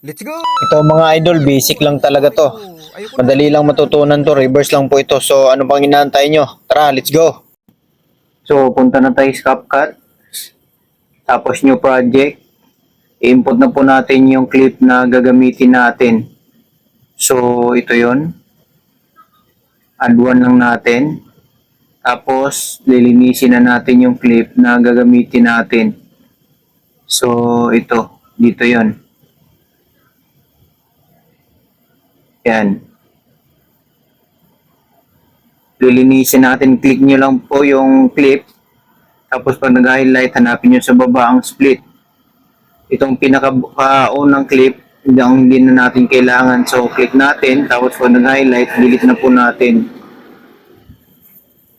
Let's go! Ito mga idol, basic lang talaga to. Madali lang matutunan to, reverse lang po ito. So ano pang inaantay nyo? Tara, let's go! So punta na tayo sa CapCut. Tapos new project. I-input na po natin yung clip na gagamitin natin. So ito yon. Add one lang natin. Tapos lilinisin na natin yung clip na gagamitin natin. So ito, dito yon. Yan. Lilinisin natin, click nyo lang po yung clip. Tapos pag nag-highlight, hanapin nyo sa baba ang split. Itong pinaka-unang clip, hindi na natin kailangan. So, click natin. Tapos pag nag-highlight, delete na po natin.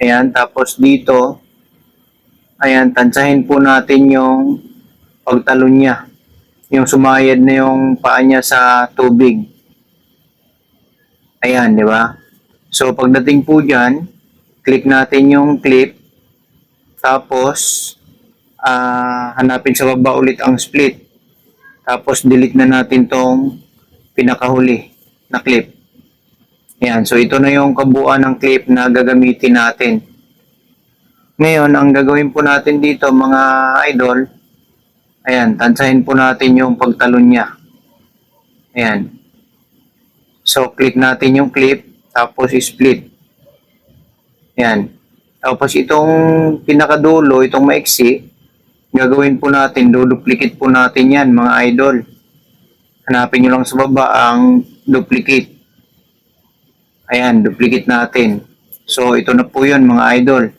Ayan. Tapos dito, ayan, tansahin po natin yung pagtalon niya. Yung sumayad na yung paa niya sa tubig. Ayan, di ba? So, pagdating po dyan, click natin yung clip. Tapos, hanapin sa baba ulit ang split. Tapos, delete na natin tong pinakahuli na clip. Ayan, so ito na yung kabuuan ng clip na gagamitin natin. Ngayon, ang gagawin po natin dito, mga idol, ayan, tansahin po natin yung pagtalon niya. Ayan. So, click natin yung clip, tapos split. Yan. Tapos itong pinakadulo, itong maiksi, gagawin po natin, duplicate po natin yan, mga idol. Hanapin nyo lang sa baba ang duplicate. Ayan, duplicate natin. So, ito na po yun, mga idol.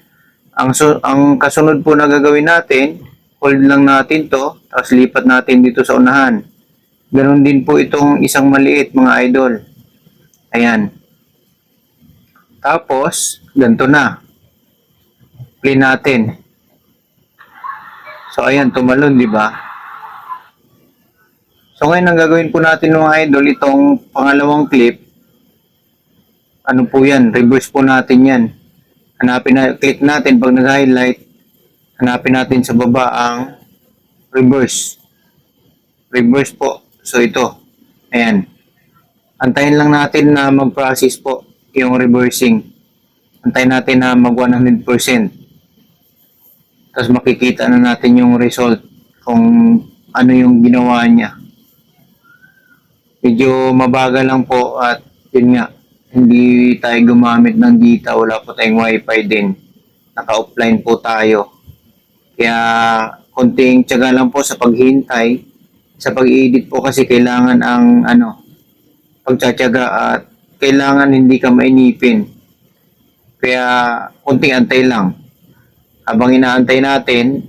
Ang kasunod po na gagawin natin, hold lang natin to, tapos lipat natin dito sa unahan. Ganon din po itong isang maliit, mga idol. Ayan. Tapos, ganito na. Play natin. So, ayan, tumalon, di ba? So, ngayon, ang gagawin po natin mga idol, itong pangalawang clip, ano po yan? Reverse po natin yan. Click natin, pag nag-highlight, hanapin natin sa baba ang reverse. Reverse po. So, ito. Ayan. Antayin lang natin na mag-process po yung reversing. Antayin natin na mag 100%. Tapos makikita na natin yung result kung ano yung ginawa niya. Medyo mabagal lang po at yun nga, hindi tayo gumamit ng data, wala po tayong wifi din. Naka-offline po tayo. Kaya konting tiyaga lang po sa paghintay. Sa pag-edit po kasi kailangan ang pagtsatsaga at kailangan hindi ka mainipin. Kaya kunting antay lang. Habang inaantay natin,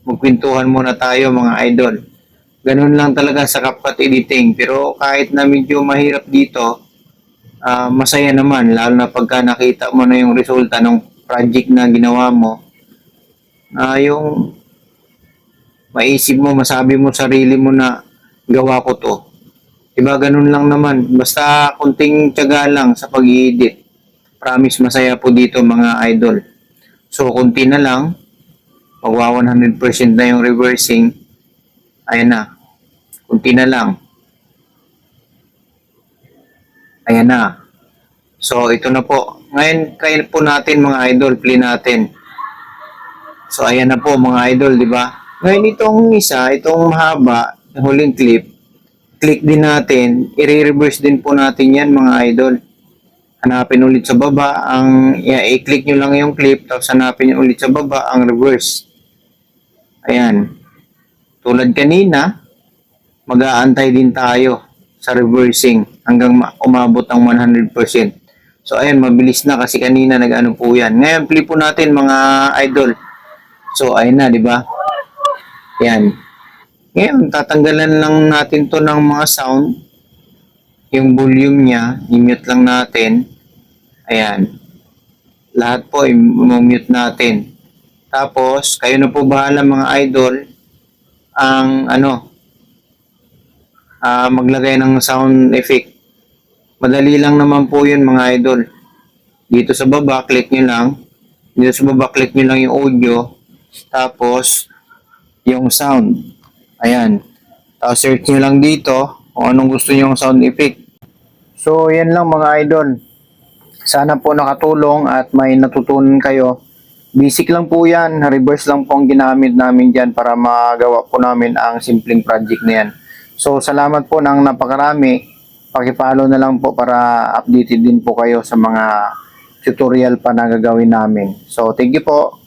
magkwentuhan muna tayo mga idol. Ganun lang talaga sa CapCut editing. Pero kahit na medyo mahirap dito, masaya naman. Lalo na pagka nakita mo na yung resulta ng project na ginawa mo. Yung maisip mo, masabi mo sarili mo na gawa ko to. Diba, ganun lang naman. Basta kunting tiyaga lang sa pag-i-edit. Promise, masaya po dito mga idol. So, kunti na lang. Magwa 100% na yung reversing. Ayan na. Kunti na lang. Ayan na. So, ito na po. Ngayon, try po natin mga idol. Play natin. So, ayan na po mga idol, di ba? Ngayon, itong isa, itong mahaba, huling clip, click din natin, i-reverse din po natin yan mga idol. Hanapin ulit sa baba, i-click nyo lang yung clip, tapos hanapin nyo ulit sa baba ang reverse. Ayan. Tulad kanina, mag-aantay din tayo sa reversing hanggang umabot ang 100%. So ayan, mabilis na kasi kanina nag-ano po yan. Ngayon, play po natin mga idol. So ayan na, di ba? Ayan. Ngayon, tatanggalan lang natin to ng mga sound. Yung volume niya, i-mute lang natin. Ayan. Lahat po, i-mute natin. Tapos, kayo na po bahala mga idol ang maglagay ng sound effect. Madali lang naman po yun mga idol. Dito sa baba, click nyo lang. Dito sa baba, click nyo lang yung audio. Tapos, yung sound. Ayan. Tapos search nyo lang dito kung anong gusto nyo sound effect. So, yan lang mga idol. Sana po nakatulong at may natutunan kayo. Basic lang po yan. Reverse lang po ang ginamit namin dyan para magawa po namin ang simpleng project na yan. So, salamat po ng napakarami. Pakipollow na lang po para updated din po kayo sa mga tutorial pa na gagawin namin. So, thank you po.